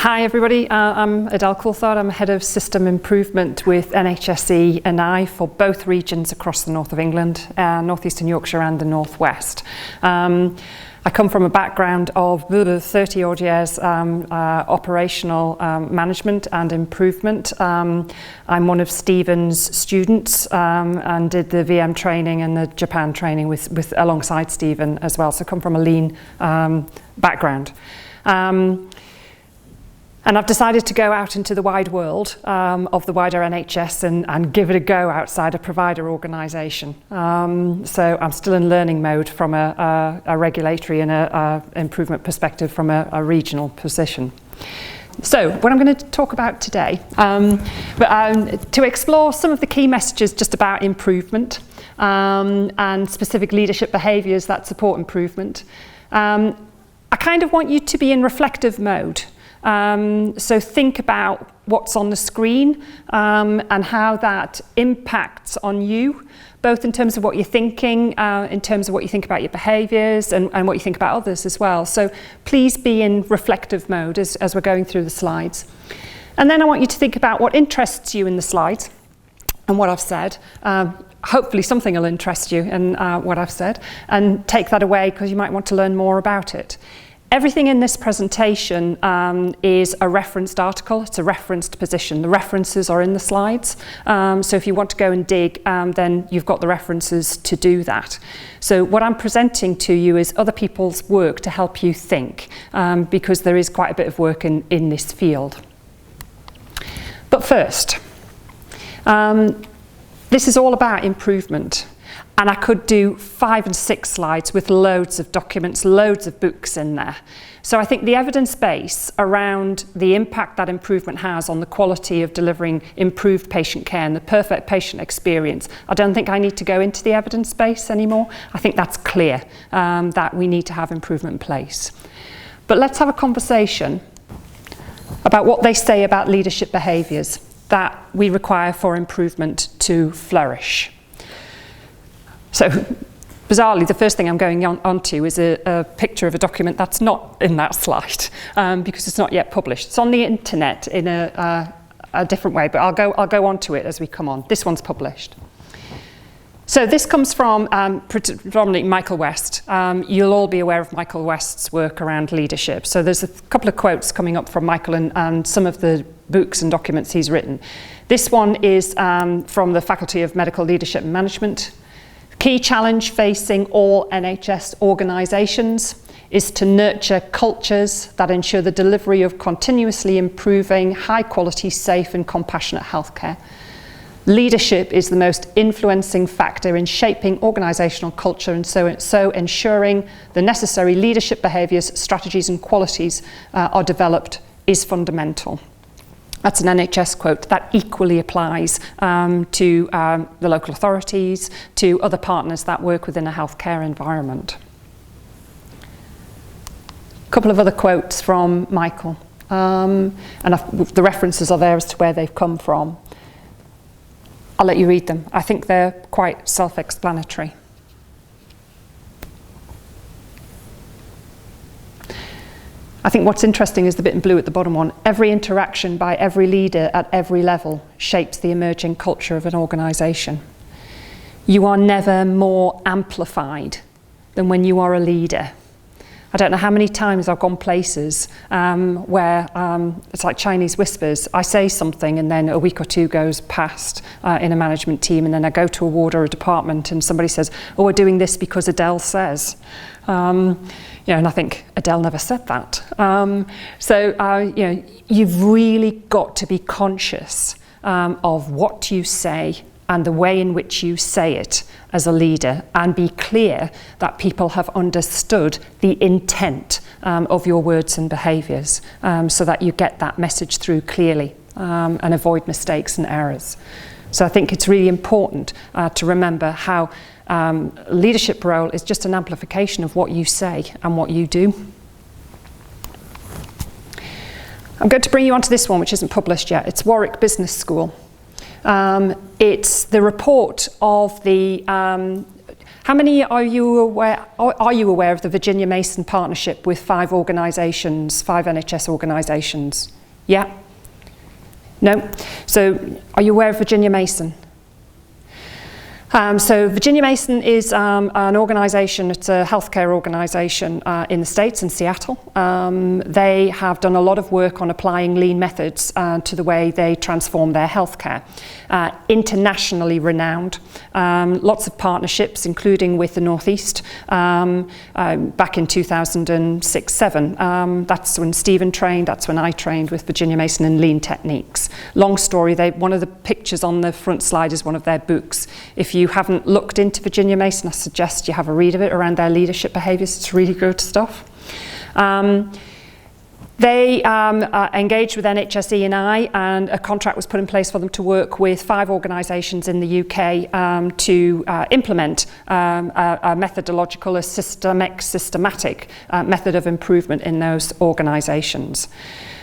Hi everybody, I'm Adele Coulthard. I'm Head of System Improvement with NHSE and I for both regions across the north of England, North Eastern Yorkshire and the North West. I come from a background of 30 odd years operational management and improvement. I'm one of Stephen's students and did the VM training and the Japan training with alongside Stephen as well, so I come from a lean background. And I've decided to go out into the wide world of the wider NHS and give it a go outside a provider organisation. So I'm still in learning mode from a regulatory and a improvement perspective from a regional position. So what I'm going to talk about today, to explore some of the key messages just about improvement and specific leadership behaviours that support improvement. I kind of want you to be in reflective mode. So think about what's on the screen and how that impacts on you, both in terms of what you're thinking, in terms of what you think about your behaviours and what you think about others as well. So please be in reflective mode as we're going through the slides. And then I want you to think about what interests you in the slides and what I've said. Hopefully something will interest you in what I've said, and take that away because you might want to learn more about it. Everything in this presentation is a referenced article, it's a referenced position. The references are in the slides, so if you want to go and dig, then you've got the references to do that. So what I'm presenting to you is other people's work to help you think, because there is quite a bit of work in this field. But first, this is all about improvement. And I could do 5 and 6 slides with loads of documents, loads of books in there. So I think the evidence base around the impact that improvement has on the quality of delivering improved patient care and the perfect patient experience, I don't think I need to go into the evidence base anymore. I think that's clear that we need to have improvement in place. But let's have a conversation about what they say about leadership behaviours that we require for improvement to flourish. So, bizarrely, the first thing I'm going onto is a picture of a document that's not in that slide because it's not yet published. It's on the internet in a different way, but I'll go on to it as we come on. This one's published. So this comes from predominantly Michael West. You'll all be aware of Michael West's work around leadership. So there's a couple of quotes coming up from Michael and some of the books and documents he's written. This one is from the Faculty of Medical Leadership and Management. Key challenge facing all NHS organisations is to nurture cultures that ensure the delivery of continuously improving, high quality, safe and compassionate healthcare. Leadership is the most influencing factor in shaping organisational culture, and so ensuring the necessary leadership behaviours, strategies and qualities are developed is fundamental. That's an NHS quote that equally applies to the local authorities, to other partners that work within a healthcare environment. A couple of other quotes from Michael, and the references are there as to where they've come from. I'll let you read them. I think they're quite self-explanatory. I think what's interesting is the bit in blue at the bottom one. Every interaction by every leader at every level shapes the emerging culture of an organisation. You are never more amplified than when you are a leader. I don't know how many times I've gone places where it's like Chinese whispers. I say something and then a week or two goes past in a management team, and then I go to a ward or a department and somebody says, oh, we're doing this because Adele says. And I think Adele never said that. You've really got to be conscious of what you say and the way in which you say it as a leader, and be clear that people have understood the intent of your words and behaviours, so that you get that message through clearly and avoid mistakes and errors. So I think it's really important to remember how leadership role is just an amplification of what you say and what you do. I'm going to bring you onto this one, which isn't published yet. It's Warwick Business School. It's the report of the How many are you aware of the Virginia Mason partnership with 5 organisations, 5 NHS organisations? Yeah? No? So are you aware of Virginia Mason? So Virginia Mason is an organisation, it's a healthcare organisation in the States, in Seattle. They have done a lot of work on applying lean methods to the way they transform their healthcare. Internationally renowned, lots of partnerships, including with the Northeast back in 2006-07. That's when Stephen trained, that's when I trained with Virginia Mason in lean techniques. Long story, one of the pictures on the front slide is one of their books. If you haven't looked into Virginia Mason, I suggest you have a read of it around their leadership behaviours. It's really good stuff. They engaged with NHS E&I, and a contract was put in place for them to work with 5 organisations in the UK to implement a methodological, a systematic method of improvement in those organisations.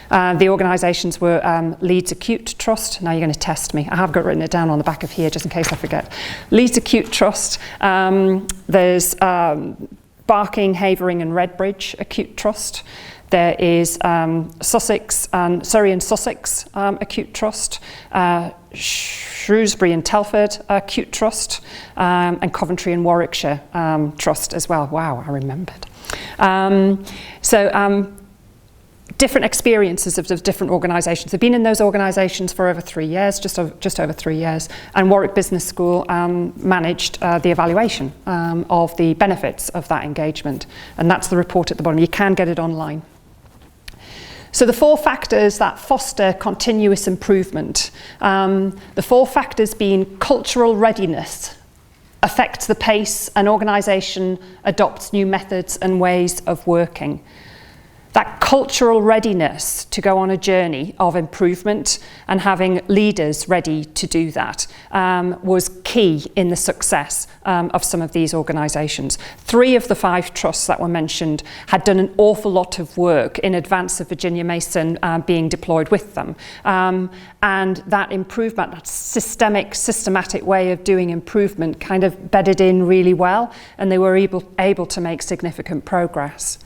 The organisations were Leeds Acute Trust. Now you're going to test me. I have got written it down on the back of here just in case I forget. Leeds Acute Trust. There's Barking, Havering and Redbridge Acute Trust. There is Sussex and Surrey and Sussex Acute Trust. Shrewsbury and Telford Acute Trust. And Coventry and Warwickshire Trust as well. Wow, I remembered. Different experiences of the different organisations. They've been in those organisations for over 3 years, just over 3 years, and Warwick Business School managed the evaluation of the benefits of that engagement, and that's the report at the bottom. You can get it online. So the 4 factors that foster continuous improvement, the 4 factors being cultural readiness, affects the pace an organisation adopts new methods and ways of working. That cultural readiness to go on a journey of improvement and having leaders ready to do that was key in the success of some of these organisations. 3 of the 5 trusts that were mentioned had done an awful lot of work in advance of Virginia Mason being deployed with them. And that improvement, that systematic way of doing improvement kind of bedded in really well, and they were able to make significant progress.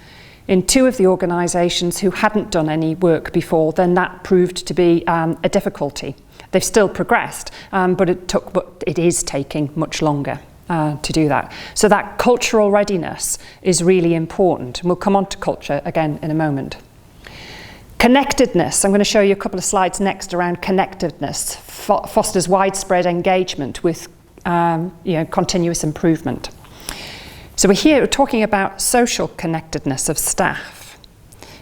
In 2 of the organisations who hadn't done any work before, then that proved to be a difficulty. They've still progressed, but it is taking much longer to do that. So that cultural readiness is really important. And we'll come on to culture again in a moment. Connectedness. I'm going to show you a couple of slides next around connectedness. Fosters widespread engagement with continuous improvement. So we're talking about social connectedness of staff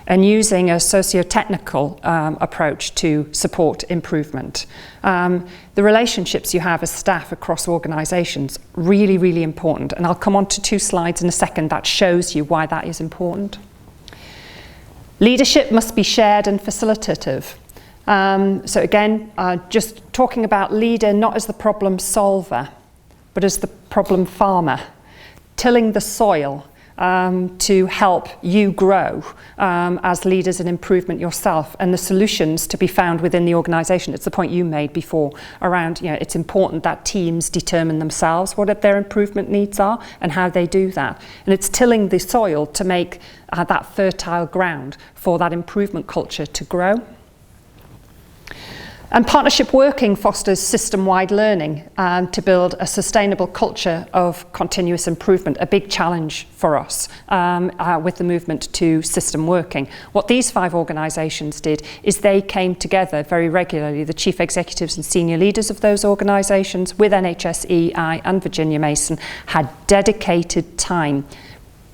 and using a socio-technical approach to support improvement. The relationships you have as staff across organisations, really, really important. And I'll come on to 2 slides in a second that shows you why that is important. Leadership must be shared and facilitative. So again, just talking about leader not as the problem solver, but as the problem farmer. Tilling the soil to help you grow as leaders in improvement yourself, and the solutions to be found within the organisation. It's the point you made before around, it's important that teams determine themselves what their improvement needs are and how they do that. And it's tilling the soil to make that fertile ground for that improvement culture to grow. And partnership working fosters system-wide learning to build a sustainable culture of continuous improvement, a big challenge for us with the movement to system working. What these 5 organisations did is they came together very regularly, the chief executives and senior leaders of those organisations with NHS EI and Virginia Mason had dedicated time,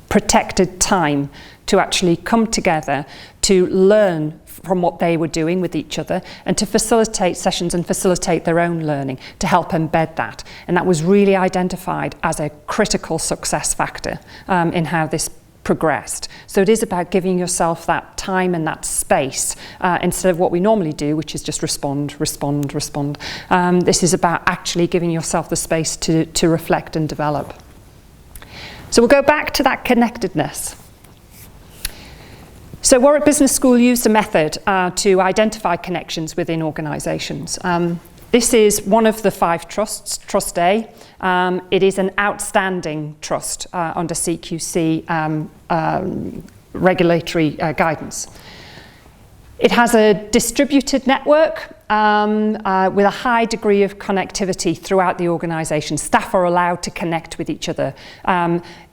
protected time to actually come together to learn from what they were doing with each other and to facilitate sessions and facilitate their own learning to help embed that. And that was really identified as a critical success factor in how this progressed. So it is about giving yourself that time and that space instead of what we normally do, which is just respond. This is about actually giving yourself the space to reflect and develop. So we'll go back to that connectedness. So Warwick Business School used a method to identify connections within organisations. This is one of the 5 trusts, Trust A. It is an outstanding trust under CQC regulatory guidance. It has a distributed network with a high degree of connectivity throughout the organisation. Staff are allowed to connect with each other.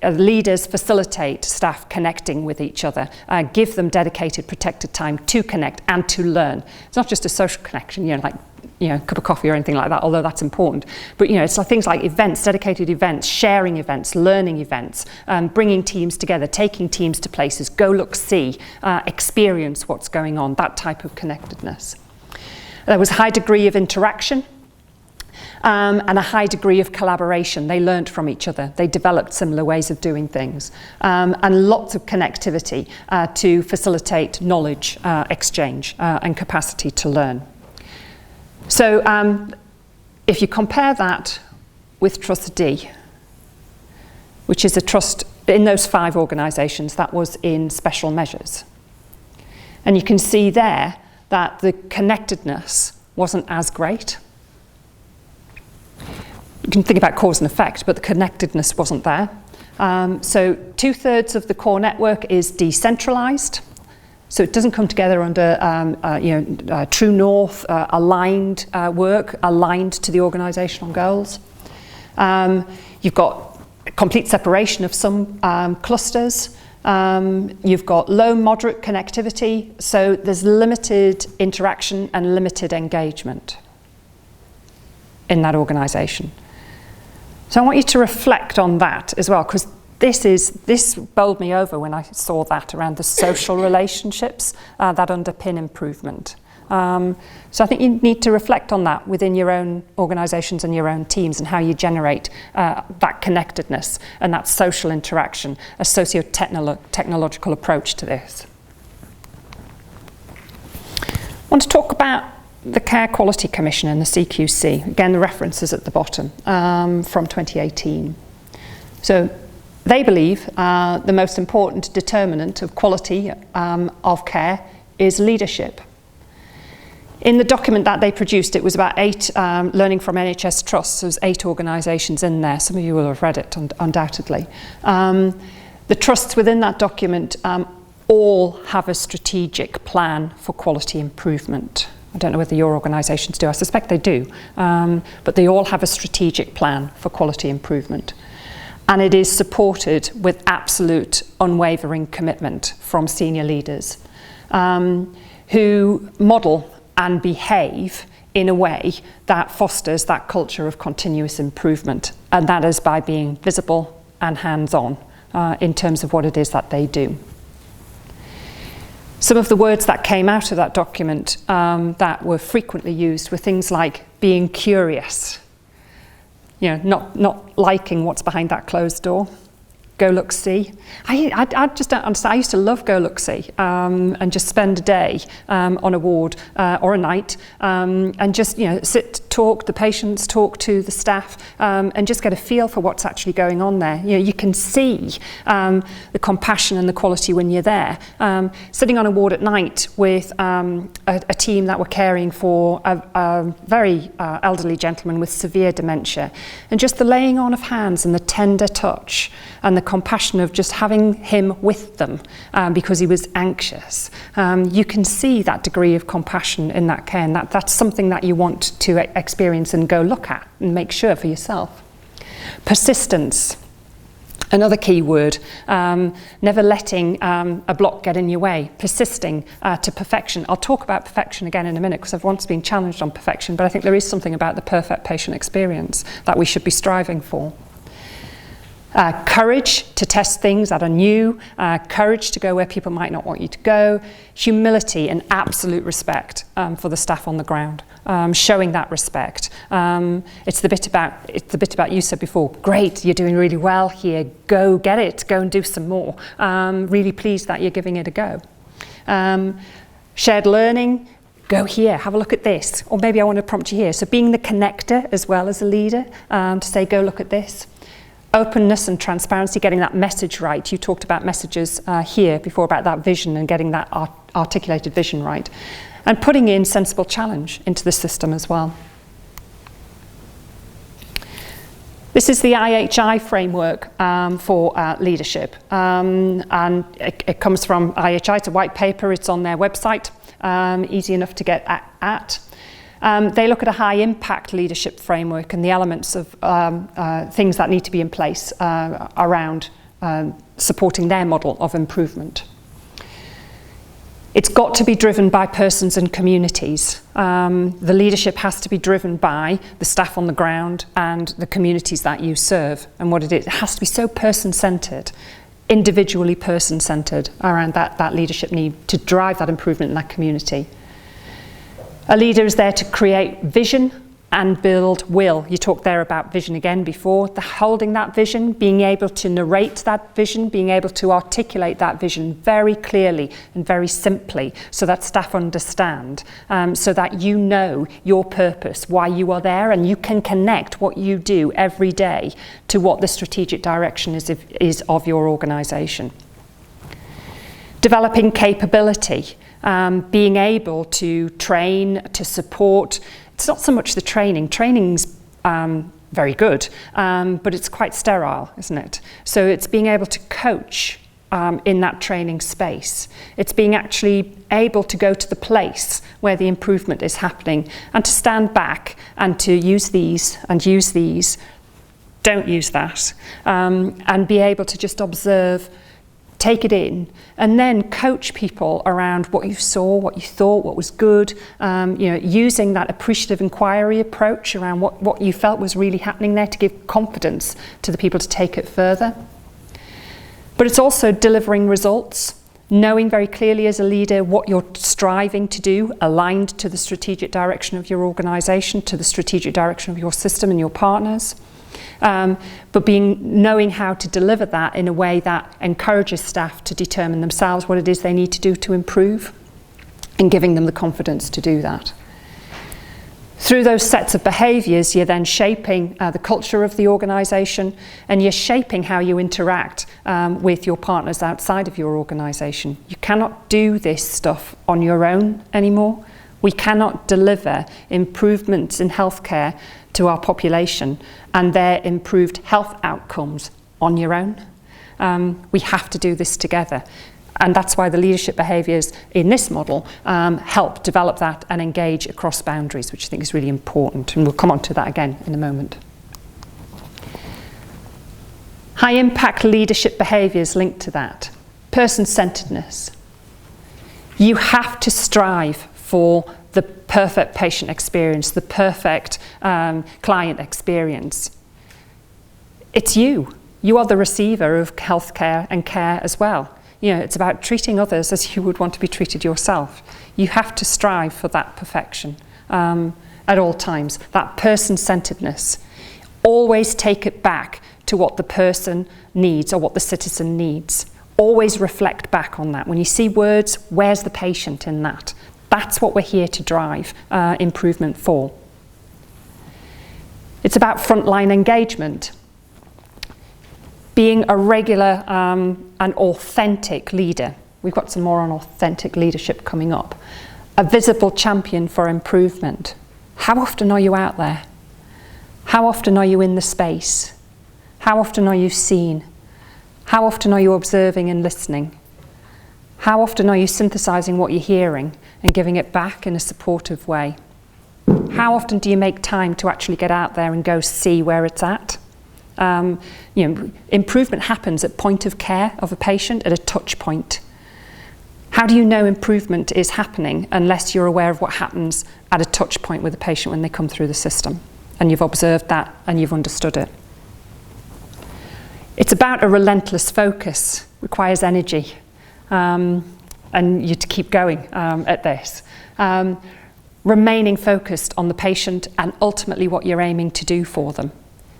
Leaders facilitate staff connecting with each other, give them dedicated, protected time to connect and to learn. It's not just a social connection, like a cup of coffee or anything like that, although that's important. But it's like things like events, dedicated events, sharing events, learning events, bringing teams together, taking teams to places, go look, see, experience what's going on, that type of connectedness. There was a high degree of interaction and a high degree of collaboration. They learned from each other. They developed similar ways of doing things, and lots of connectivity to facilitate knowledge exchange and capacity to learn. So if you compare that with Trust D, which is a trust in those 5 organisations that was in special measures, and you can see there that the connectedness wasn't as great. You can think about cause and effect, but the connectedness wasn't there. So 2/3 of the core network is decentralised. So it doesn't come together under true north, aligned work, aligned to the organisational goals. You've got complete separation of some clusters. You've got low, moderate connectivity, so there's limited interaction and limited engagement in that organisation. So I want you to reflect on that as well, because this bowled me over when I saw that around the social relationships that underpin improvement. So I think you need to reflect on that within your own organisations and your own teams, and how you generate that connectedness and that social interaction, a socio-technological approach to this. I want to talk about the Care Quality Commission and the CQC. Again, the references at the bottom from 2018. So they believe the most important determinant of quality of care is leadership. In the document that they produced, it was about 8 learning from NHS trusts. There was 8 organisations in there. Some of you will have read it, undoubtedly. The trusts within that document all have a strategic plan for quality improvement. I don't know whether your organisations do. I suspect they do. But they all have a strategic plan for quality improvement. And it is supported with absolute unwavering commitment from senior leaders who model and behave in a way that fosters that culture of continuous improvement, and that is by being visible and hands-on in terms of what it is that they do. Some of the words that came out of that document that were frequently used were things like being curious, not liking what's behind that closed door. Go look see. I just don't understand. I used to love go look see and just spend a day on a ward or a night and just sit, talk the patients, talk to the staff, and just get a feel for what's actually going on there. You can see the compassion and the quality when you're there. Sitting on a ward at night with a team that were caring for a very elderly gentleman with severe dementia, and just the laying on of hands and the tender touch and the compassion of just having him with them because he was anxious. You can see that degree of compassion in that care, and that's something that you want to experience and go look at and make sure for yourself. Persistence, another key word, never letting a block get in your way, persisting to perfection. I'll talk about perfection again in a minute because I've once been challenged on perfection, but I think there is something about the perfect patient experience that we should be striving for. Courage to test things that are new, courage to go where people might not want you to go, humility and absolute respect for the staff on the ground, showing that respect. It's the bit about you said before, great, you're doing really well here, go get it, go and do some more. Really pleased that you're giving it a go. Shared learning, go here, have a look at this, or maybe I want to prompt you here. So being the connector as well as a leader, to say go look at this. Openness and transparency, getting that message right. You talked about messages here before about that vision and getting that articulated vision right. And putting in sensible challenge into the system as well. This is the Ihi Framework for leadership, and it comes from Ihi. It's a white paper. It's on their website, easy enough to get at. They look at a high-impact leadership framework and the elements of things that need to be in place around supporting their model of improvement. It's got to be driven by persons and communities. The leadership has to be driven by the staff on the ground and the communities that you serve. And what it is, it has to be so person-centred, individually person-centred around that leadership need to drive that improvement in that community. A leader is there to create vision and build will. You talked there about vision again before. Holding that vision, being able to narrate that vision, being able to articulate that vision very clearly and very simply so that staff understand, so that you know your purpose, why you are there, and you can connect what you do every day to what the strategic direction is of your organisation. Developing capability, being able to train, to support. It's not so much the training. Training's very good, but it's quite sterile, isn't it? So it's being able to coach in that training space. It's being actually able to go to the place where the improvement is happening and to stand back and to use these and use these, don't use that, and be able to just observe, take it in, and then coach people around what you saw, what you thought, what was good, using that appreciative inquiry approach around what you felt was really happening there to give confidence to the people to take it further. But it's also delivering results, knowing very clearly as a leader what you're striving to do, aligned to the strategic direction of your organisation, to the strategic direction of your system and your partners. But knowing how to deliver that in a way that encourages staff to determine themselves what it is they need to do to improve, and giving them the confidence to do that. Through those sets of behaviours, you're then shaping the culture of the organisation, and you're shaping how you interact with your partners outside of your organisation. You cannot do this stuff on your own anymore. We cannot deliver improvements in healthcare to our population and their improved health outcomes on your own. We have to do this together. And that's why the leadership behaviours in this model help develop that and engage across boundaries, which I think is really important. And we'll come on to that again in a moment. High impact leadership behaviours linked to that. Person-centeredness. You have to strive for the perfect patient experience, the perfect client experience. It's you. You are the receiver of healthcare and care as well. It's about treating others as you would want to be treated yourself. You have to strive for that perfection at all times, that person-centeredness. Always take it back to what the person needs or what the citizen needs. Always reflect back on that. When you see words, where's the patient in that? That's what we're here to drive improvement for. It's about frontline engagement. Being a regular and authentic leader. We've got some more on authentic leadership coming up. A visible champion for improvement. How often are you out there? How often are you in the space? How often are you seen? How often are you observing and listening? How often are you synthesizing what you're hearing and giving it back in a supportive way? How often do you make time to actually get out there and go see where it's at? Improvement happens at point of care of a patient, at a touch point. How do you know improvement is happening unless you're aware of what happens at a touch point with a patient when they come through the system and you've observed that and you've understood it? It's about a relentless focus, requires energy. And you to keep going at this. Remaining focused on the patient and ultimately what you're aiming to do for them.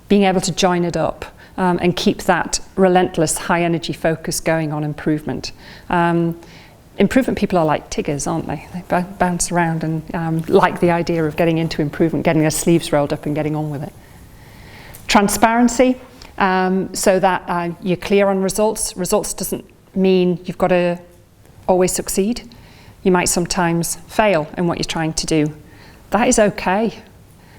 Being able to join it up and keep that relentless high energy focus going on improvement. Improvement people are like tigers, aren't they? They bounce around and like the idea of getting into improvement, getting their sleeves rolled up and getting on with it. Transparency, so that you're clear on results. Results doesn't mean you've got to always succeed. You might sometimes fail in what you're trying to do. That is okay,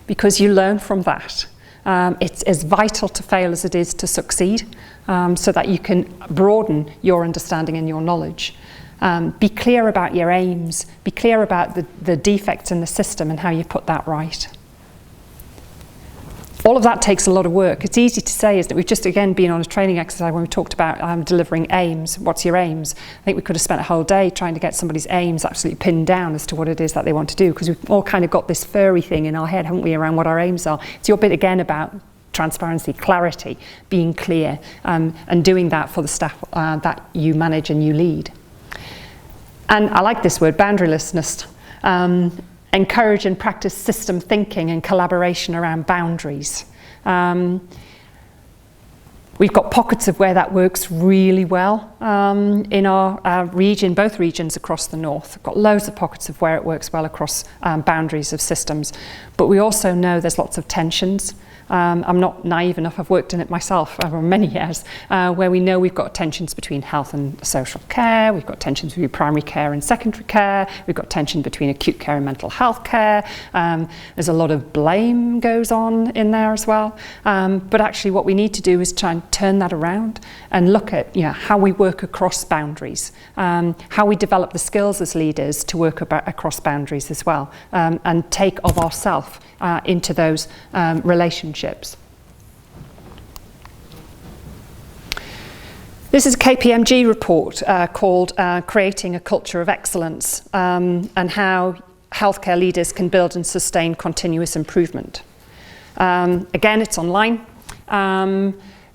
because you learn from that. It's as vital to fail as it is to succeed, so that you can broaden your understanding and your knowledge. Be clear about your aims. Be clear about the defects in the system and how you put that right. All of that takes a lot of work. It's easy to say, isn't it? We've just, again, been on a training exercise when we talked about delivering aims. What's your aims? I think we could have spent a whole day trying to get somebody's aims absolutely pinned down as to what it is that they want to do, because we've all kind of got this furry thing in our head, haven't we, around what our aims are. It's your bit, again, about transparency, clarity, being clear, and doing that for the staff that you manage and you lead. And I like this word, boundarylessness. Encourage and practice system thinking and collaboration around boundaries. We've got pockets of where that works really well in our region, both regions across the north. We've got loads of pockets of where it works well across boundaries of systems. But we also know there's lots of tensions. I'm not naive enough, I've worked in it myself over many years, where we know we've got tensions between health and social care, we've got tensions between primary care and secondary care, we've got tension between acute care and mental health care. There's a lot of blame goes on in there as well. But actually what we need to do is try and turn that around and look at how we work across boundaries, how we develop the skills as leaders to work across boundaries as well, and take of ourselves into those relationships. This is a KPMG report called Creating a Culture of Excellence, and how healthcare leaders can build and sustain continuous improvement. Again, it's online.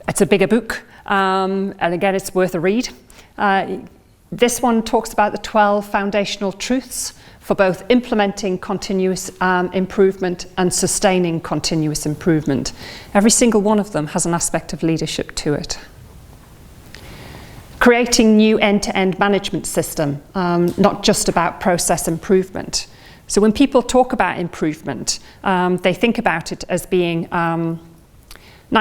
It's a bigger book, and again, it's worth a read. This one talks about the 12 foundational truths for both implementing continuous improvement and sustaining continuous improvement. Every single one of them has an aspect of leadership to it. Creating new end-to-end management system, not just about process improvement. So when people talk about improvement, they think about it as being 9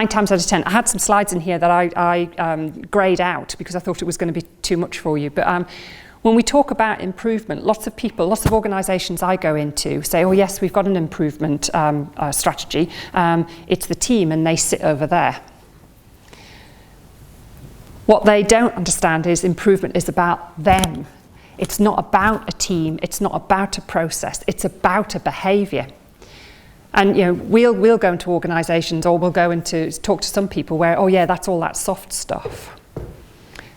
times out of 10. I had some slides in here that I grayed out because I thought it was going to be too much for you. But when we talk about improvement, lots of people, lots of organisations I go into say, oh yes, we've got an improvement strategy. It's the team and they sit over there. What they don't understand is improvement is about them. It's not about a team. It's not about a process. It's about a behaviour. And we'll go into organisations, or we'll go into talk to some people where, oh yeah, that's all that soft stuff.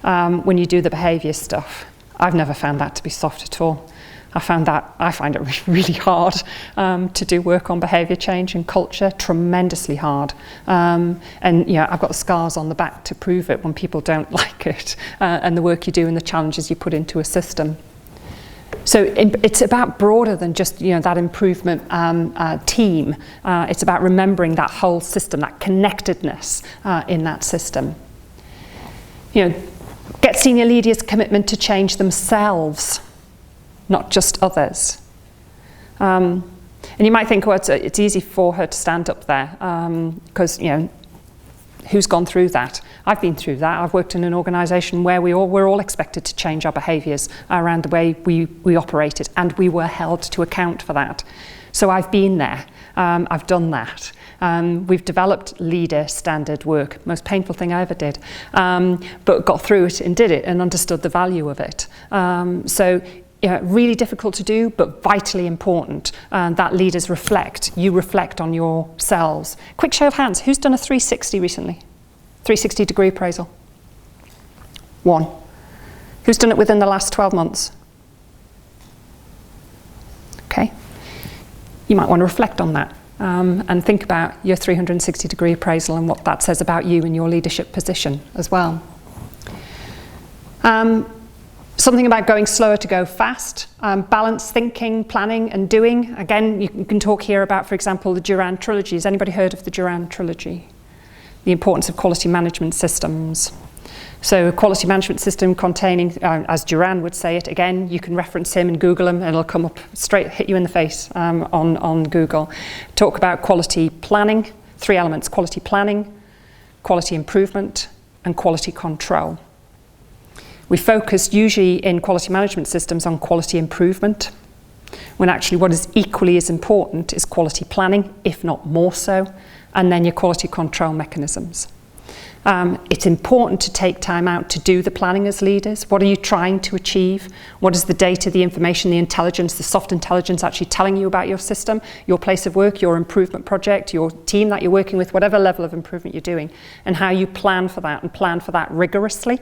When you do the behaviour stuff, I've never found that to be soft at all. I find it really hard to do work on behaviour change and culture, tremendously hard. And I've got the scars on the back to prove it when people don't like it, and the work you do and the challenges you put into a system. So it's about broader than just that improvement team. It's about remembering that whole system, that connectedness in that system. Get senior leaders' commitment to change themselves, not just others. And you might think, it's easy for her to stand up there because who's gone through that? I've been through that. I've worked in an organisation where we're all expected to change our behaviours around the way we operated, and we were held to account for that. So I've been there. I've done that. We've developed leader standard work, most painful thing I ever did, but got through it and did it and understood the value of it. Really difficult to do, but vitally important that leaders reflect. You reflect on yourselves. Quick show of hands. Who's done a 360 recently? 360 degree appraisal? 1. Who's done it within the last 12 months? Okay. You might want to reflect on that and think about your 360 degree appraisal and what that says about you and your leadership position as well. Something about going slower to go fast, balanced thinking, planning and doing. Again, you can talk here about, for example, the Durand Trilogy. Has anybody heard of the Durand Trilogy? The importance of quality management systems. So a quality management system containing, as Durand would say it, again, you can reference him and Google him and it'll come up straight, hit you in the face on Google. Talk about quality planning, 3 elements: quality planning, quality improvement and quality control. We focus usually in quality management systems on quality improvement. when actually what is equally as important is quality planning, if not more so, and then your quality control mechanisms. It's important to take time out to do the planning as leaders. What are you trying to achieve? What is the data, the information, the intelligence, the soft intelligence actually telling you about your system, your place of work, your improvement project, your team that you're working with, whatever level of improvement you're doing, and how you plan for that and plan for that rigorously,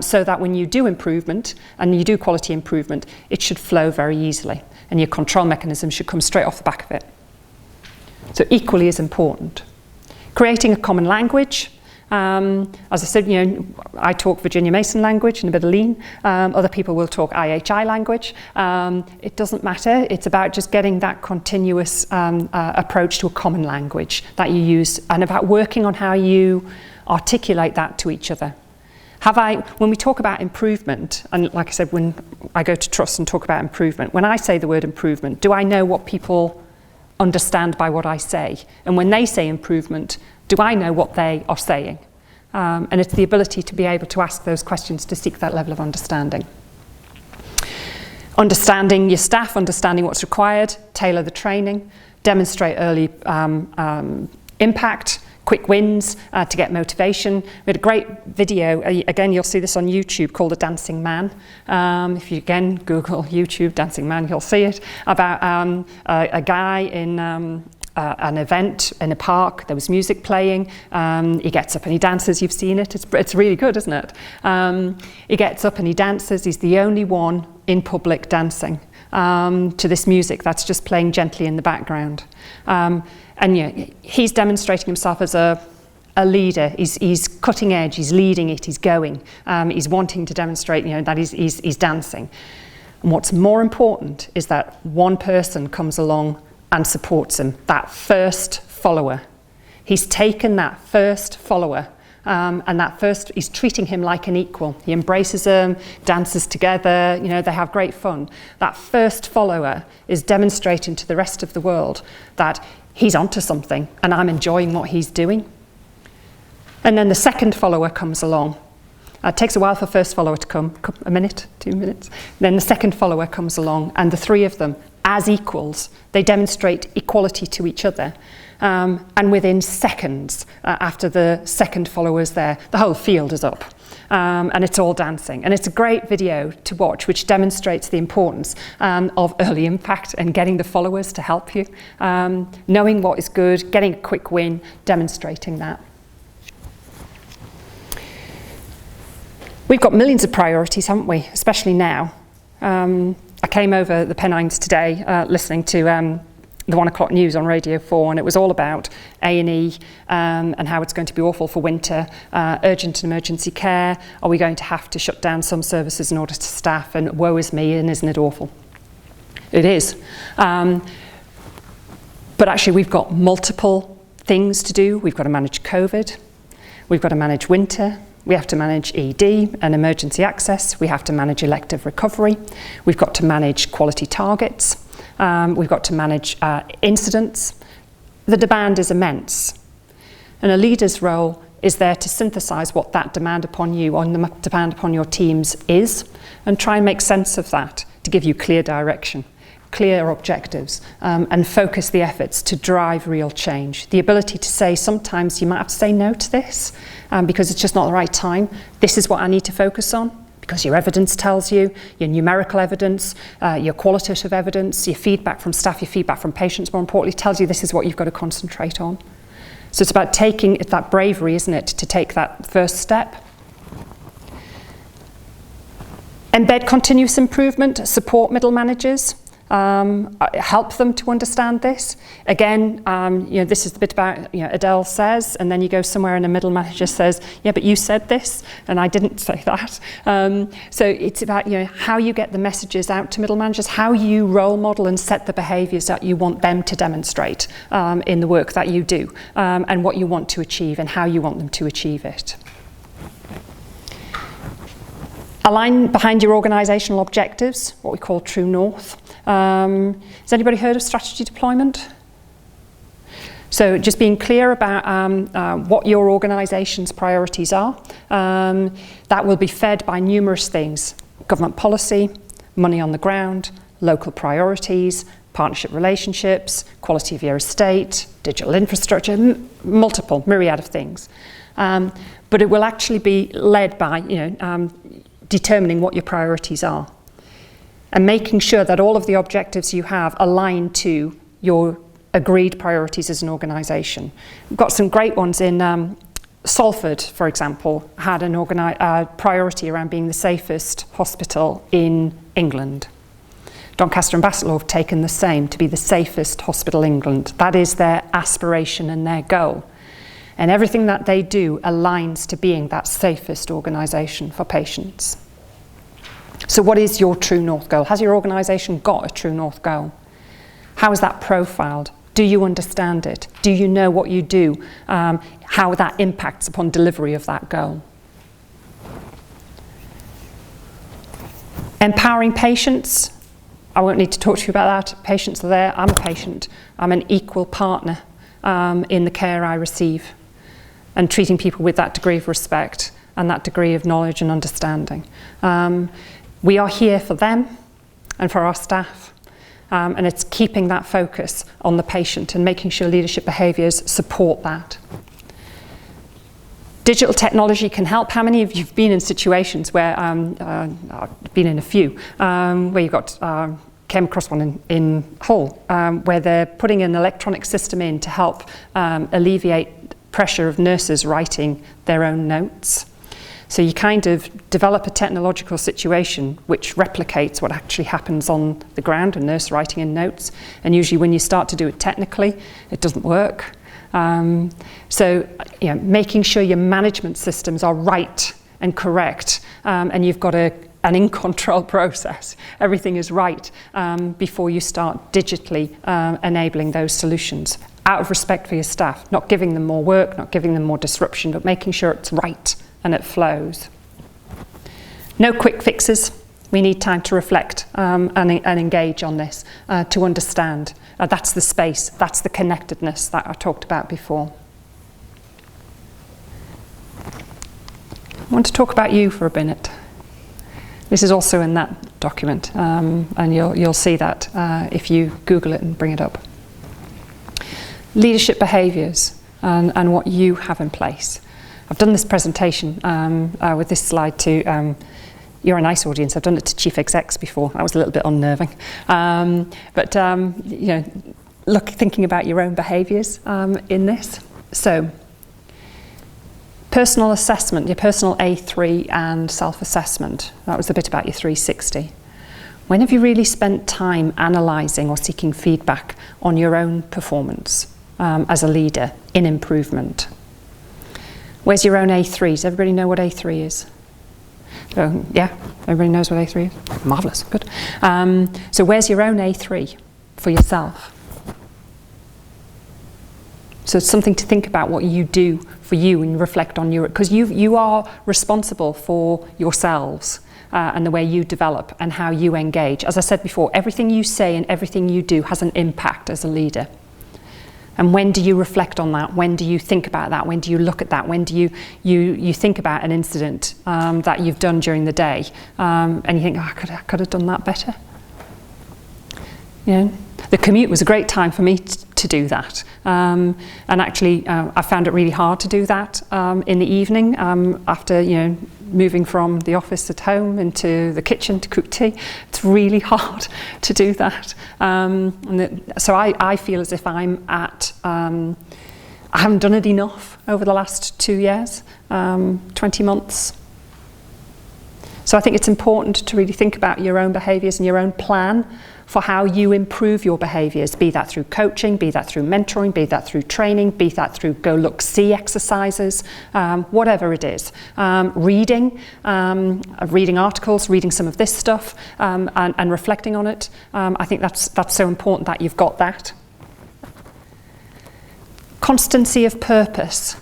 so that when you do improvement and you do quality improvement, it should flow very easily and your control mechanism should come straight off the back of it. So equally as important. Creating a common language. As I said, I talk Virginia Mason language and a bit of lean. Other people will talk IHI language. It doesn't matter. It's about just getting that continuous approach to a common language that you use, and about working on how you articulate that to each other. When we talk about improvement, and like I said, when I go to trust and talk about improvement, when I say the word improvement, do I know what people understand by what I say? And when they say improvement, do I know what they are saying? And it's the ability to be able to ask those questions to seek that level of understanding. Understanding your staff, understanding what's required, tailor the training, demonstrate early impact, quick wins to get motivation. We had a great video, again you'll see this on YouTube, called The Dancing Man. If you again Google YouTube Dancing Man, you'll see it, about a guy in an event in a park. There was music playing. He gets up and he dances. You've seen it. It's really good, isn't it? He gets up and he dances. He's the only one in public dancing to this music that's just playing gently in the background. And he's demonstrating himself as a leader. He's cutting edge. He's leading it. He's going. He's wanting to demonstrate, that he's dancing. And what's more important is that one person comes along and supports him, that first follower. He's taken that first follower, and that first, he's treating him like an equal. He embraces him, dances together, they have great fun. That first follower is demonstrating to the rest of the world that he's onto something and I'm enjoying what he's doing. And then the second follower comes along. It takes a while for the first follower to come, a minute, 2 minutes. Then the second follower comes along, and the three of them, as equals, they demonstrate equality to each other. And within seconds, after the second follower's there, the whole field is up. And it's all dancing. And it's a great video to watch, which demonstrates the importance of early impact and getting the followers to help you. Knowing what is good, getting a quick win, demonstrating that. We've got millions of priorities, haven't we? Especially now. I came over the Pennines today listening to the 1 o'clock news on Radio 4, and it was all about A&E and how it's going to be awful for winter, urgent and emergency care. Are we going to have to shut down some services in order to staff? And woe is me, and isn't it awful? It is. But actually, we've got multiple things to do. We've got to manage COVID. We've got to manage winter. We have to manage ED and emergency access. We have to manage elective recovery. We've got to manage quality targets. We've got to manage incidents. The demand is immense. And a leader's role is there to synthesize what that demand upon you, on the demand upon your teams is, and try and make sense of that to give you clear direction, clear objectives, and focus the efforts to drive real change. The ability to say, sometimes you might have to say no to this because it's just not the right time. This is what I need to focus on, because your evidence tells you, your numerical evidence, your qualitative evidence, your feedback from staff, your feedback from patients, more importantly, tells you this is what you've got to concentrate on. So it's about taking that bravery, isn't it, to take that first step. Embed continuous improvement, support middle managers. Help them to understand this. Again, this is the bit about, Adele says, and then you go somewhere and a middle manager says, yeah, but you said this, and I didn't say that. So it's about, how you get the messages out to middle managers, how you role model and set the behaviours that you want them to demonstrate in the work that you do, and what you want to achieve and how you want them to achieve it. Align behind your organisational objectives, what we call true north. Has anybody heard of strategy deployment? So just being clear about what your organisation's priorities are. That will be fed by numerous things: government policy, money on the ground, local priorities, partnership relationships, quality of your estate, digital infrastructure, multiple, myriad of things. But it will actually be led by, determining what your priorities are and making sure that all of the objectives you have align to your agreed priorities as an organisation. We've got some great ones in Salford, for example, had a priority around being the safest hospital in England. Doncaster and Bassetlaw have taken the same, to be the safest hospital in England. That is their aspiration and their goal. And everything that they do aligns to being that safest organisation for patients. So what is your true north goal? Has your organisation got a true north goal? How is that profiled? Do you understand it? Do you know what you do? How that impacts upon delivery of that goal? Empowering patients. I won't need to talk to you about that. Patients are there. I'm a patient. I'm an equal partner in the care I receive, and treating people with that degree of respect and that degree of knowledge and understanding. We are here for them and for our staff, and it's keeping that focus on the patient and making sure leadership behaviours support that. Digital technology can help. How many of you have been in situations where, I've been in a few, where you've got, came across one in Hull, where they're putting an electronic system in to help alleviate pressure of nurses writing their own notes. So you kind of develop a technological situation which replicates what actually happens on the ground, a nurse writing in notes. And usually when you start to do it technically, it doesn't work. So making sure your management systems are right and correct, and you've got an in-control process. Everything is right before you start digitally enabling those solutions, out of respect for your staff, not giving them more work, not giving them more disruption, but making sure it's right and it flows. No quick fixes. We need time to reflect and engage on this, to understand. That's the space, that's the connectedness that I talked about before. I want to talk about you for a minute. This is also in that document, and you'll see that if you Google it and bring it up. Leadership behaviours and what you have in place. I've done this presentation with this slide to, you're a nice audience, I've done it to chief execs before. That was a little bit unnerving. Thinking about your own behaviours in this. So, personal assessment, your personal A3 and self-assessment. That was a bit about your 360. When have you really spent time analysing or seeking feedback on your own performance as a leader in improvement? Where's your own A3? Does everybody know what A3 is? Yeah, everybody knows what A3 is? Marvellous, good. So where's your own A3 for yourself? So it's something to think about what you do for you and reflect on your, because you are responsible for yourselves and the way you develop and how you engage. As I said before, everything you say and everything you do has an impact as a leader. And when do you reflect on that? When do you think about that? When do you look at that? When do you think about an incident that you've done during the day and you think, I could have done that better? The commute was a great time for me to do that. And actually, I found it really hard to do that in the evening after, moving from the office at home into the kitchen to cook tea. It's really hard to do that. So I feel as if I'm at, I haven't done it enough over the last 2 years, 20 months. So I think it's important to really think about your own behaviours and your own plan for how you improve your behaviours, be that through coaching, be that through mentoring, be that through training, be that through go, look, see exercises, whatever it is. Reading articles, reading some of this stuff and reflecting on it. I think that's so important that you've got that. Constancy of purpose.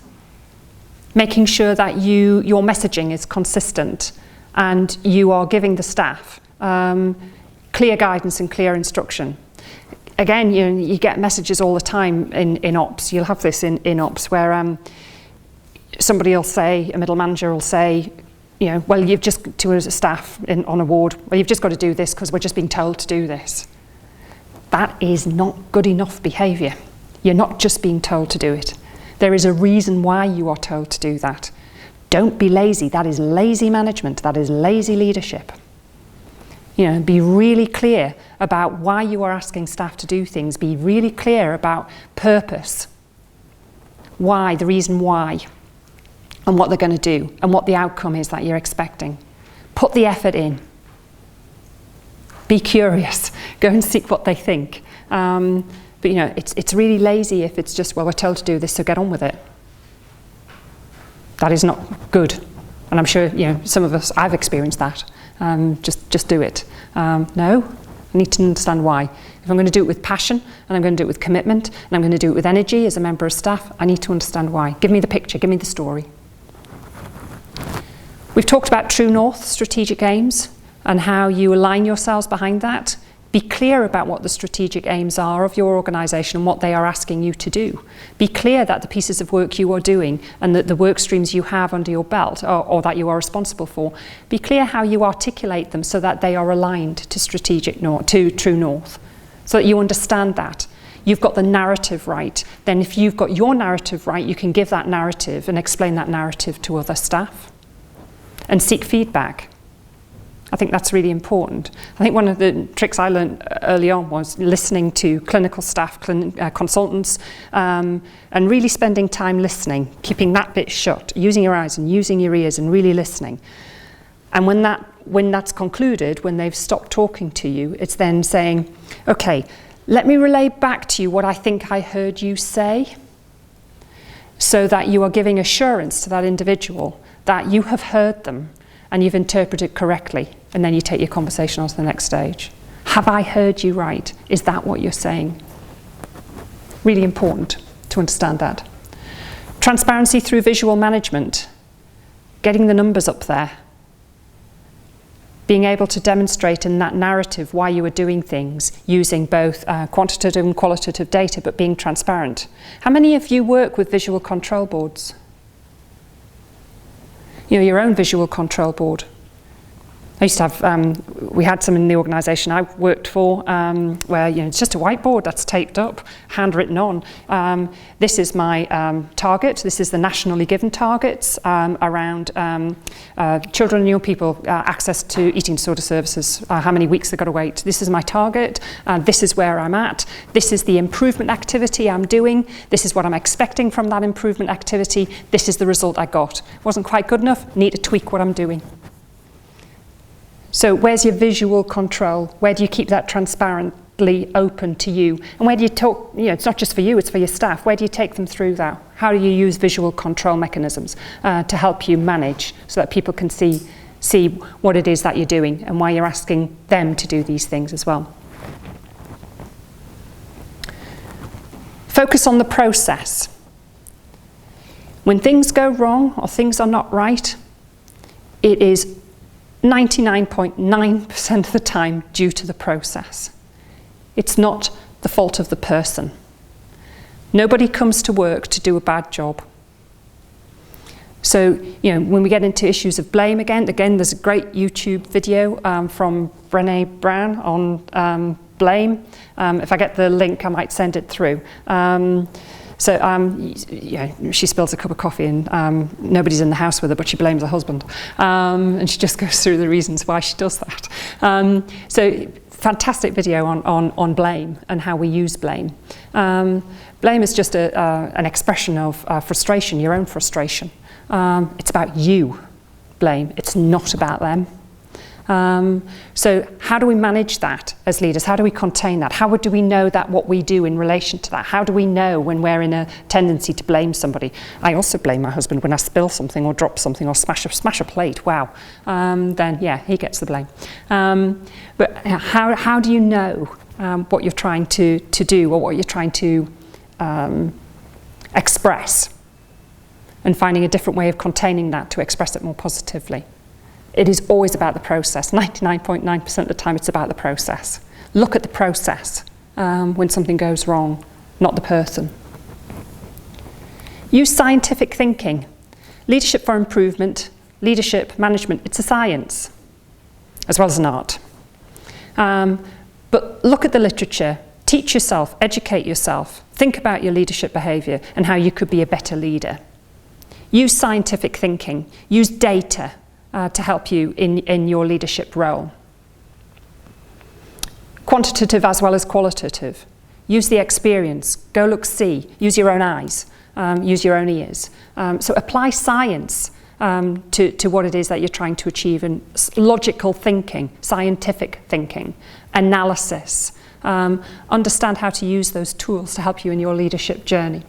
Making sure that your messaging is consistent and you are giving the staff clear guidance and clear instruction. Again, you get messages all the time in ops. You'll have this in ops where somebody will say, a middle manager will say, well, you've just, to a staff on a ward, well, you've just got to do this because we're just being told to do this. That is not good enough behaviour. You're not just being told to do it. There is a reason why you are told to do that. Don't be lazy. That is lazy management. That is lazy leadership. Be really clear about why you are asking staff to do things. Be really clear about purpose. Why, the reason why, and what they're going to do, and what the outcome is that you're expecting. Put the effort in. Be curious. Go and seek what they think. But it's really lazy if it's just, well, we're told to do this, so get on with it. That is not good. And I'm sure, some of us, I've experienced that. Just do it. No, I need to understand why. If I'm going to do it with passion, and I'm going to do it with commitment, and I'm going to do it with energy as a member of staff, I need to understand why. Give me the picture, give me the story. We've talked about True North, strategic aims, and how you align yourselves behind that. Be clear about what the strategic aims are of your organisation and what they are asking you to do. Be clear that the pieces of work you are doing and the work streams you have under your belt or that you are responsible for, be clear how you articulate them so that they are aligned to to True North, so that you understand that. You've got the narrative right. Then if you've got your narrative right, you can give that narrative and explain that narrative to other staff and seek feedback. I think that's really important. I think one of the tricks I learned early on was listening to clinical staff, consultants, and really spending time listening, keeping that bit shut, using your eyes and using your ears and really listening. And when that's concluded, when they've stopped talking to you, it's then saying, okay, let me relay back to you what I think I heard you say, so that you are giving assurance to that individual that you have heard them and you've interpreted correctly, and then you take your conversation on to the next stage. Have I heard you right? Is that what you're saying? Really important to understand that. Transparency through visual management, getting the numbers up there, being able to demonstrate in that narrative why you are doing things, using both quantitative and qualitative data, but being transparent. How many of you work with visual control boards? Your own visual control board. I used to have, we had some in the organisation I worked for, where it's just a whiteboard that's taped up, handwritten on. This is my target. This is the nationally given targets around children and young people access to eating disorder services. How many weeks they've got to wait. This is my target. This is where I'm at. This is the improvement activity I'm doing. This is what I'm expecting from that improvement activity. This is the result I got. Wasn't quite good enough. Need to tweak what I'm doing. So where's your visual control? Where do you keep that transparently open to you? And where do you talk, it's not just for you, it's for your staff. Where do you take them through that? How do you use visual control mechanisms to help you manage so that people can see what it is that you're doing and why you're asking them to do these things as well? Focus on the process. When things go wrong or things are not right, it is 99.9% of the time due to the process. It's not the fault of the person. Nobody comes to work to do a bad job. So, when we get into issues of blame again, there's a great YouTube video from Brené Brown on blame. If I get the link, I might send it through. She spills a cup of coffee and nobody's in the house with her, but she blames her husband. And she just goes through the reasons why she does that. Fantastic video on blame and how we use blame. Blame is just an expression of frustration, your own frustration. It's about you, blame. It's not about them. So how do we manage that as leaders? How do we contain that? How do we know that what we do in relation to that? How do we know when we're in a tendency to blame somebody? I also blame my husband when I spill something or drop something or smash a plate. Wow. Then yeah, he gets the blame. But how do you know what you're trying to do or what you're trying to express, and finding a different way of containing that to express it more positively? It is always about the process. 99.9% of the time it's about the process. Look at the process when something goes wrong, not the person. Use scientific thinking. Leadership for improvement Leadership, management, it's a science as well as an art. But look at the literature, teach yourself, educate yourself, think about your leadership behaviour and how you could be a better leader. Use scientific thinking, use data to help you in your leadership role. Quantitative as well as qualitative. Use the experience, go look, see, use your own eyes, use your own ears. So apply science to what it is that you're trying to achieve, and logical thinking, scientific thinking, analysis. Understand how to use those tools to help you in your leadership journey.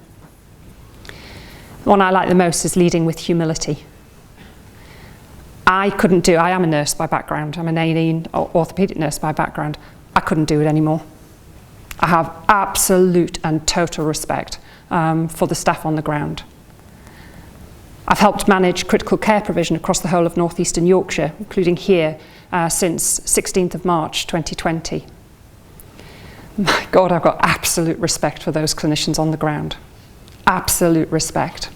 The one I like the most is leading with humility. I am a nurse by background, I'm an A&E orthopaedic nurse by background. I couldn't do it anymore. I have absolute and total respect for the staff on the ground. I've helped manage critical care provision across the whole of northeastern Yorkshire, including here, since 16th of March 2020. My God, I've got absolute respect for those clinicians on the ground. Absolute respect.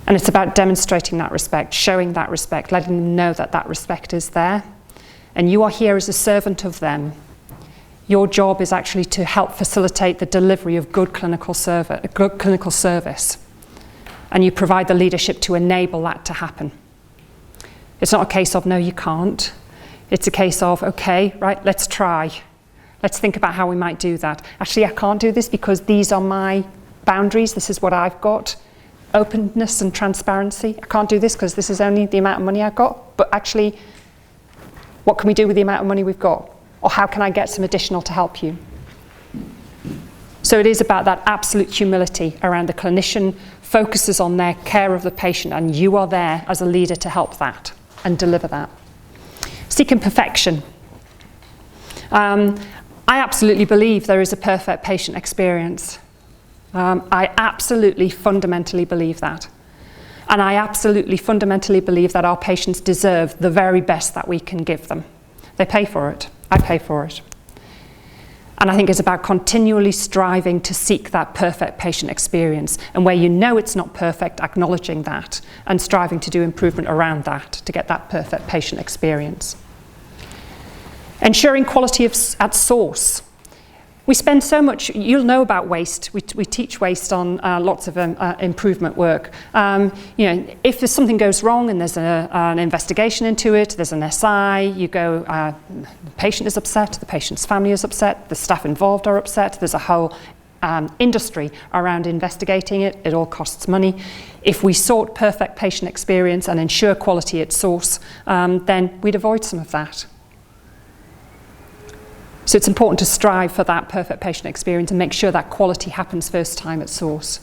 And it's about demonstrating that respect, showing that respect, letting them know that that respect is there. And you are here as a servant of them. Your job is actually to help facilitate the delivery of good clinical service. And you provide the leadership to enable that to happen. It's not a case of, no, you can't. It's a case of, okay, right, let's try. Let's think about how we might do that. Actually, I can't do this because these are my boundaries. This is what I've got. Openness and transparency. I can't do this because this is only the amount of money I've got. But actually, what can we do with the amount of money we've got? Or how can I get some additional to help you? So it is about that absolute humility around the clinician focuses on their care of the patient, and you are there as a leader to help that and deliver that. Seeking perfection. I absolutely believe there is a perfect patient experience. I absolutely fundamentally believe that. And I absolutely fundamentally believe that our patients deserve the very best that we can give them. They pay for it. I pay for it. And I think it's about continually striving to seek that perfect patient experience. And where you know it's not perfect, acknowledging that and striving to do improvement around that to get that perfect patient experience. Ensuring quality at source. We spend so much, you'll know about waste. We teach waste on lots of improvement work. If there's something goes wrong and there's an investigation into it, there's an SI, you go, the patient is upset, the patient's family is upset, the staff involved are upset, there's a whole industry around investigating it, it all costs money. If we sought perfect patient experience and ensure quality at source, then we'd avoid some of that. So it's important to strive for that perfect patient experience and make sure that quality happens first time at source.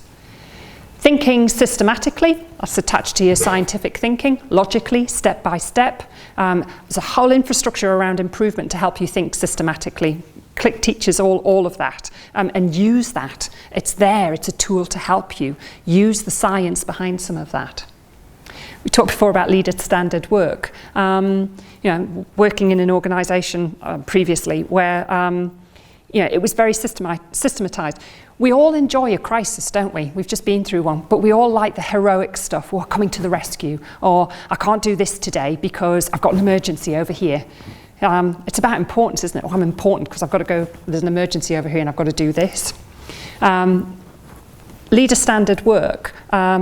Thinking systematically, that's attached to your scientific thinking, logically, step by step. There's a whole infrastructure around improvement to help you think systematically. Click teaches all of that, and use that. It's there, it's a tool to help you. Use the science behind some of that. We talked before about leader standard work. Working in an organisation previously where it was very systematised. We all enjoy a crisis, don't we? We've just been through one, but we all like the heroic stuff, or coming to the rescue, or I can't do this today because I've got an emergency over here. It's about importance, isn't it? Oh, I'm important because I've got to go, there's an emergency over here and I've got to do this. Leader standard work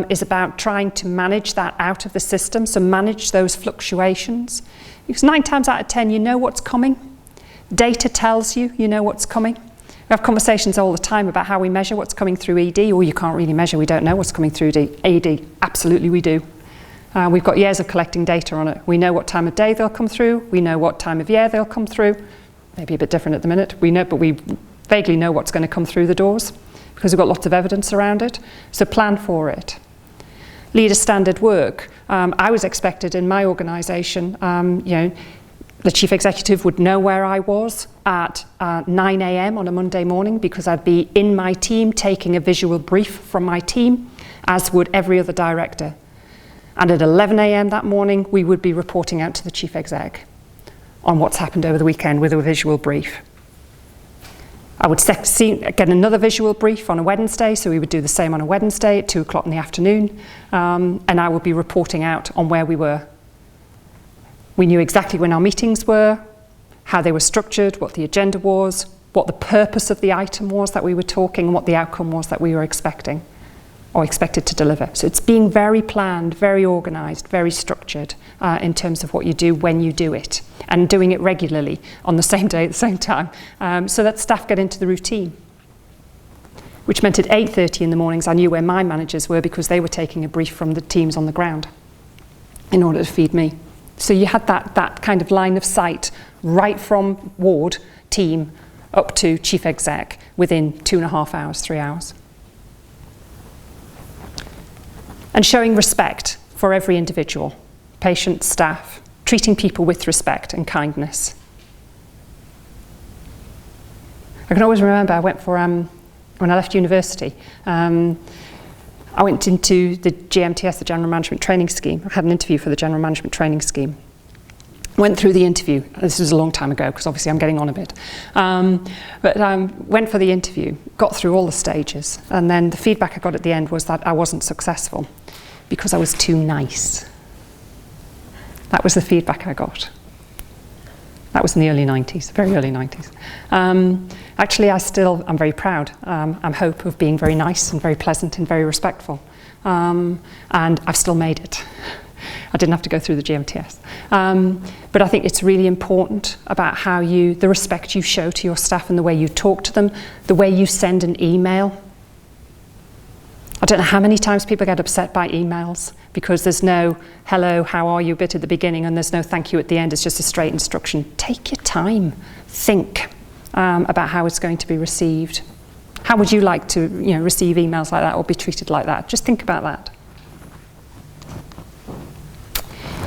is about trying to manage that out of the system, so manage those fluctuations. Because 9 times out of 10, you know what's coming. Data tells you, you know what's coming. We have conversations all the time about how we measure what's coming through ED, or you can't really measure, we don't know what's coming through ED. Absolutely we do. We've got years of collecting data on it. We know what time of day they'll come through, we know what time of year they'll come through. Maybe a bit different at the minute, we know, but we vaguely know what's going to come through the doors, because we've got lots of evidence around it, so plan for it. Leader standard work. I was expected in my organisation, the chief executive would know where I was at 9 a.m. on a Monday morning, because I'd be in my team taking a visual brief from my team, as would every other director. And at 11 a.m. that morning, we would be reporting out to the chief exec on what's happened over the weekend with a visual brief. I would get another visual brief on a Wednesday, so we would do the same on a Wednesday at 2 o'clock in the afternoon, and I would be reporting out on where we were. We knew exactly when our meetings were, how they were structured, what the agenda was, what the purpose of the item was that we were talking, and what the outcome was that we were expecting or expected to deliver. So it's being very planned, very organised, very structured in terms of what you do when you do it, and doing it regularly on the same day at the same time, so that staff get into the routine. Which meant at 8:30 in the mornings I knew where my managers were because they were taking a brief from the teams on the ground in order to feed me. So you had that kind of line of sight right from ward team up to chief exec within 2.5 hours, 3 hours. And showing respect for every individual, patient, staff, treating people with respect and kindness. I can always remember I went for, when I left university, I went into the GMTS, the General Management Training Scheme. I had an interview for the General Management Training Scheme. Went through the interview. This was a long time ago because obviously I'm getting on a bit. Went for the interview, got through all the stages, and then the feedback I got at the end was that I wasn't successful because I was too nice. That was the feedback I got. That was in the early 90s, very early 90s. Actually, I'm very proud. I'm hope of being very nice and very pleasant and very respectful. And I've still made it. I didn't have to go through the GMTS. But I think it's really important about the respect you show to your staff and the way you talk to them, the way you send an email. I don't know how many times people get upset by emails because there's no hello, how are you bit at the beginning and there's no thank you at the end. It's just a straight instruction. Take your time. Think about how it's going to be received. How would you like to receive emails like that or be treated like that? Just think about that.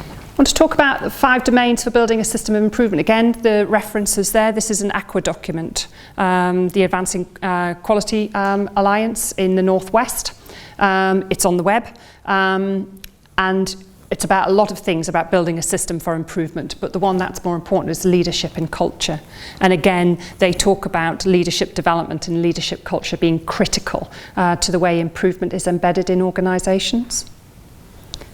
I want to talk about the 5 domains for building a system of improvement. Again, the references there. This is an AQUA document, the Advancing Quality Alliance in the Northwest. It's on the web, and it's about a lot of things about building a system for improvement, but the one that's more important is leadership and culture. And again, they talk about leadership development and leadership culture being critical to the way improvement is embedded in organisations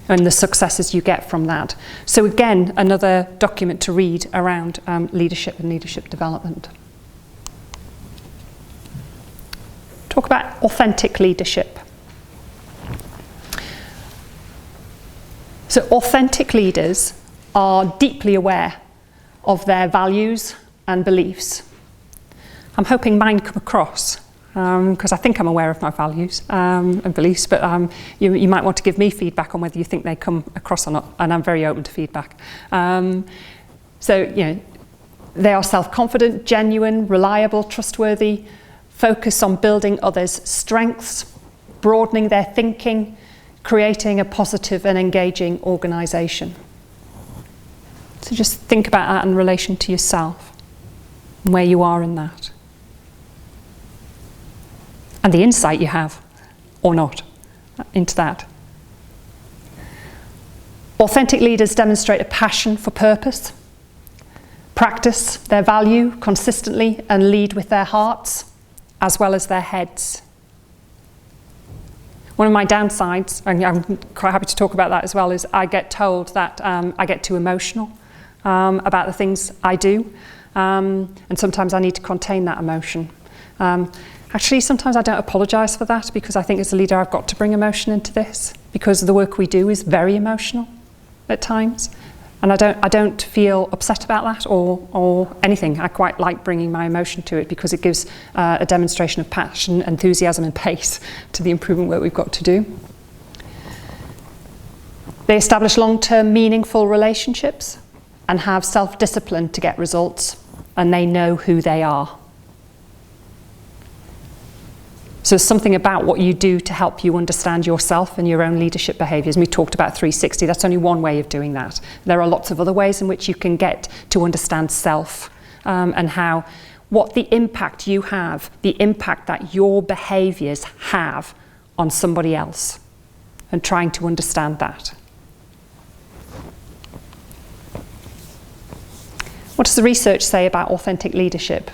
and the successes you get from that. So again, another document to read around leadership and leadership development. Talk about authentic leadership. So authentic leaders are deeply aware of their values and beliefs. I'm hoping mine come across because I think I'm aware of my values and beliefs, but you might want to give me feedback on whether you think they come across or not, and I'm very open to feedback. They are self-confident, genuine, reliable, trustworthy, focus on building others' strengths, broadening their thinking, creating a positive and engaging organisation. So just think about that in relation to yourself and where you are in that. And the insight you have, or not, into that. Authentic leaders demonstrate a passion for purpose, practice their value consistently and lead with their hearts as well as their heads. One of my downsides, and I'm quite happy to talk about that as well, is I get told that I get too emotional about the things I do, and sometimes I need to contain that emotion. Actually, sometimes I don't apologise for that because I think as a leader I've got to bring emotion into this because the work we do is very emotional at times, and I don't feel upset about that or anything. I quite like bringing my emotion to it because it gives a demonstration of passion, enthusiasm and pace to the improvement work we've got to do. They establish long-term meaningful relationships and have self-discipline to get results, and they know who they are. So something about what you do to help you understand yourself and your own leadership behaviours. And we talked about 360, that's only one way of doing that. There are lots of other ways in which you can get to understand self and what the impact you have, the impact that your behaviours have on somebody else, and trying to understand that. What does the research say about authentic leadership?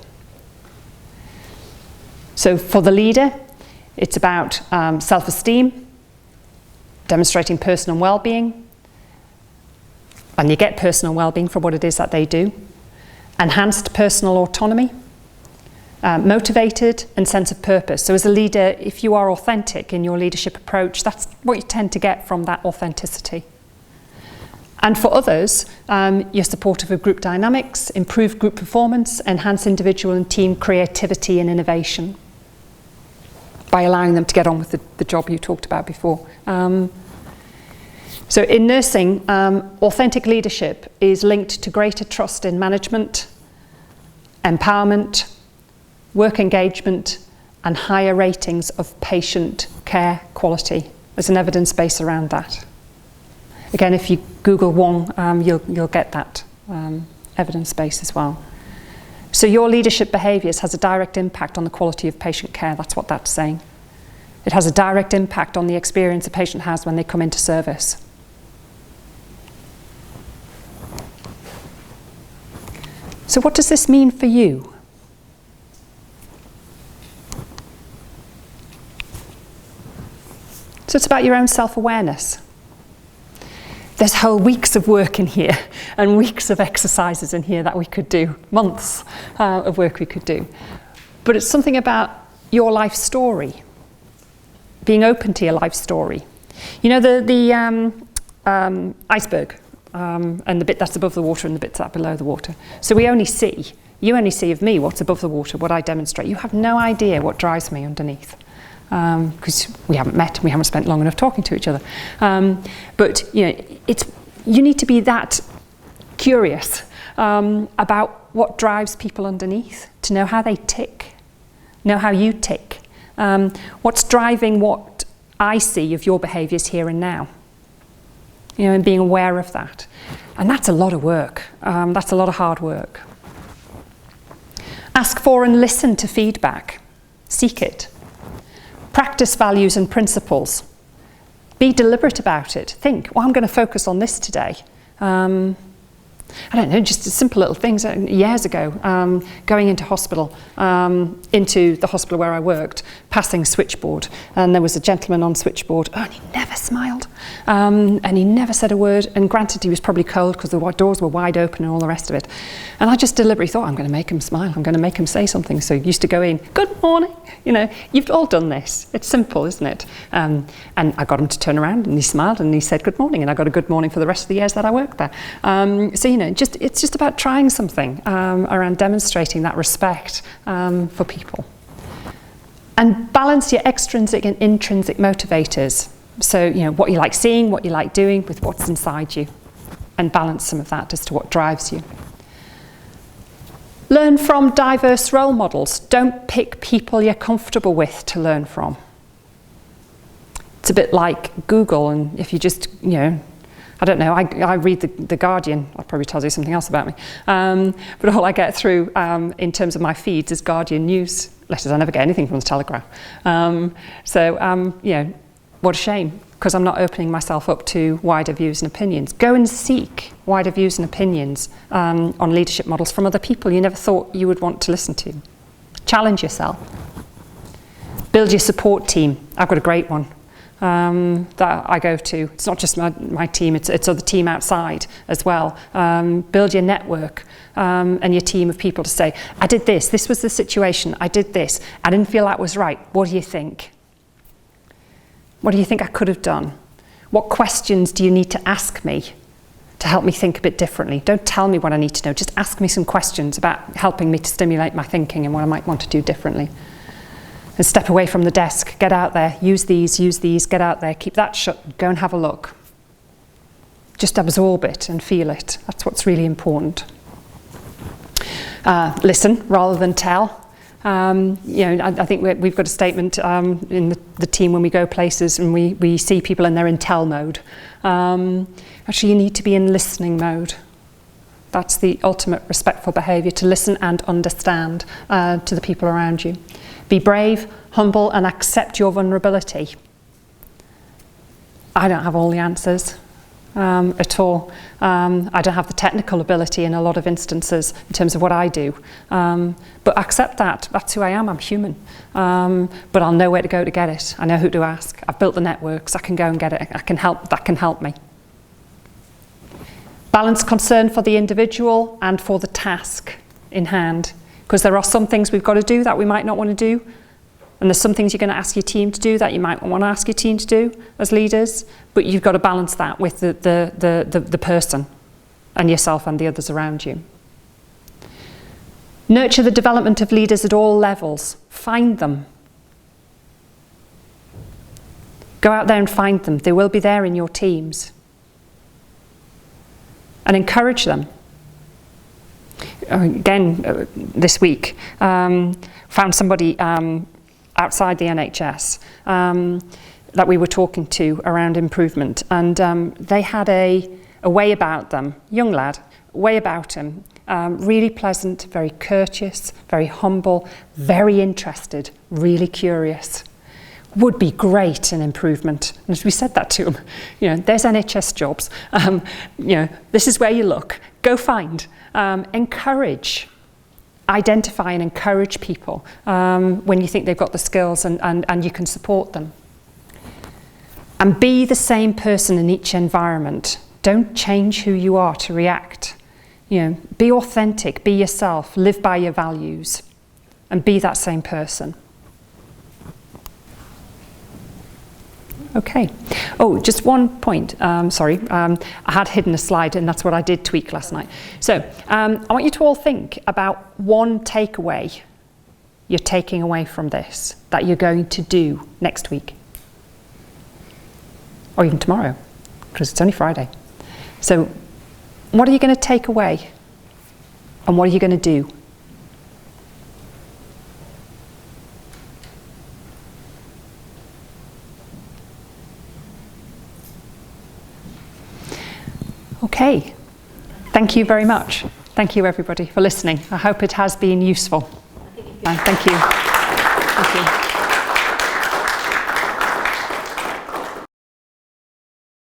So for the leader, it's about self-esteem, demonstrating personal well-being, and you get personal well-being from what it is that they do. Enhanced personal autonomy, motivated and sense of purpose. So as a leader, if you are authentic in your leadership approach, that's what you tend to get from that authenticity. And for others, you're supportive of group dynamics, improve group performance, enhance individual and team creativity and innovation by allowing them to get on with the job you talked about before. So in nursing, authentic leadership is linked to greater trust in management, empowerment, work engagement, and higher ratings of patient care quality. There's an evidence base around that. Again, if you Google Wong, you'll get that evidence base as well. So your leadership behaviours has a direct impact on the quality of patient care. That's what that's saying. It has a direct impact on the experience a patient has when they come into service. So what does this mean for you? So it's about your own self-awareness. There's whole weeks of work in here and weeks of exercises in here that we could do, months of work we could do. But it's something about your life story, being open to your life story. You know, the iceberg, and the bit that's above the water and the bit that's below the water. So you only see of me what's above the water, what I demonstrate. You have no idea what drives me underneath. Because we haven't met and we haven't spent long enough talking to each other. But you know, you need to be that curious about what drives people underneath, to know how they tick, know how you tick. What's driving what I see of your behaviours here and now. You know, and being aware of that. And that's a lot of work. That's a lot of hard work. Ask for and listen to feedback. Seek it. Practice values and principles. Be deliberate about it. Think, well, I'm going to focus on this today. I don't know, just simple little things. Years ago, going into hospital, into the hospital where I worked, passing switchboard, and there was a gentleman on switchboard, and he never smiled, and he never said a word, and granted he was probably cold because the doors were wide open and all the rest of it. And I just deliberately thought, I'm going to make him smile, I'm going to make him say something. So I used to go in, good morning, you know, you've all done this. It's simple, isn't it? And I got him to turn around, and he smiled, and he said good morning, and I got a good morning for the rest of the years that I worked there. So, you know, it's just about trying something around demonstrating that respect for people. And balance your extrinsic and intrinsic motivators. So, you know, what you like seeing, what you like doing with what's inside you. And balance some of that as to what drives you. Learn from diverse role models. Don't pick people you're comfortable with to learn from. It's a bit like Google, and if you just, you know, I don't know, I read the Guardian, that probably tells you something else about me, but all I get through in terms of my feeds is Guardian news letters. I never get anything from the Telegraph. So, you know, what a shame, because I'm not opening myself up to wider views and opinions. Go and seek wider views and opinions on leadership models from other people you never thought you would want to listen to. Challenge yourself. Build your support team. I've got a great one. That I go to. It's not just my team, it's other team outside as well. Build your network and your team of people to say, I did this, this was the situation, I did this, I didn't feel that was right, what do you think? What do you think I could have done? What questions do you need to ask me to help me think a bit differently? Don't tell me what I need to know, just ask me some questions about helping me to stimulate my thinking and what I might want to do differently. And step away from the desk, get out there, use these, get out there, keep that shut, go and have a look. Just absorb it and feel it. That's what's really important. Listen rather than tell. You know, I think we've got a statement in the team when we go places and we see people and they're in tell mode. Actually, you need to be in listening mode. That's the ultimate respectful behaviour, to listen and understand to the people around you. Be brave, humble, and accept your vulnerability. I don't have all the answers. at all. I don't have the technical ability in a lot of instances in terms of what I do. But accept that. That's who I am. I'm human. But I'll know where to go to get it. I know who to ask. I've built the networks. I can go and get it. That can help me. Balance concern for the individual and for the task in hand. Because there are some things we've got to do that we might not want to do. And there's some things you're going to ask your team to do that you might want to ask your team to do as leaders, but you've got to balance that with the person and yourself and the others around you. Nurture the development of leaders at all levels. Find them. Go out there and find them. They will be there in your teams. And encourage them. Again, this week, found somebody outside the NHS that we were talking to around improvement, and they had a way about them, young lad, way about him, really pleasant, very courteous, very humble, very interested, really curious. Would be great in improvement. And as we said that to him, there's NHS jobs, this is where you look, go find, encourage. Identify and encourage people when you think they've got the skills and you can support them. And be the same person in each environment. Don't change who you are to react. Be authentic, be yourself, live by your values, and be that same person. Okay. Oh, just one point. Sorry, I had hidden a slide, and that's what I did tweak last night. So I want you to all think about one takeaway you're taking away from this that you're going to do next week, or even tomorrow, because it's only Friday. So what are you going to take away, and what are you going to do? Okay, thank you very much. Thank you everybody for listening. I hope it has been useful. Thank you. Thank you.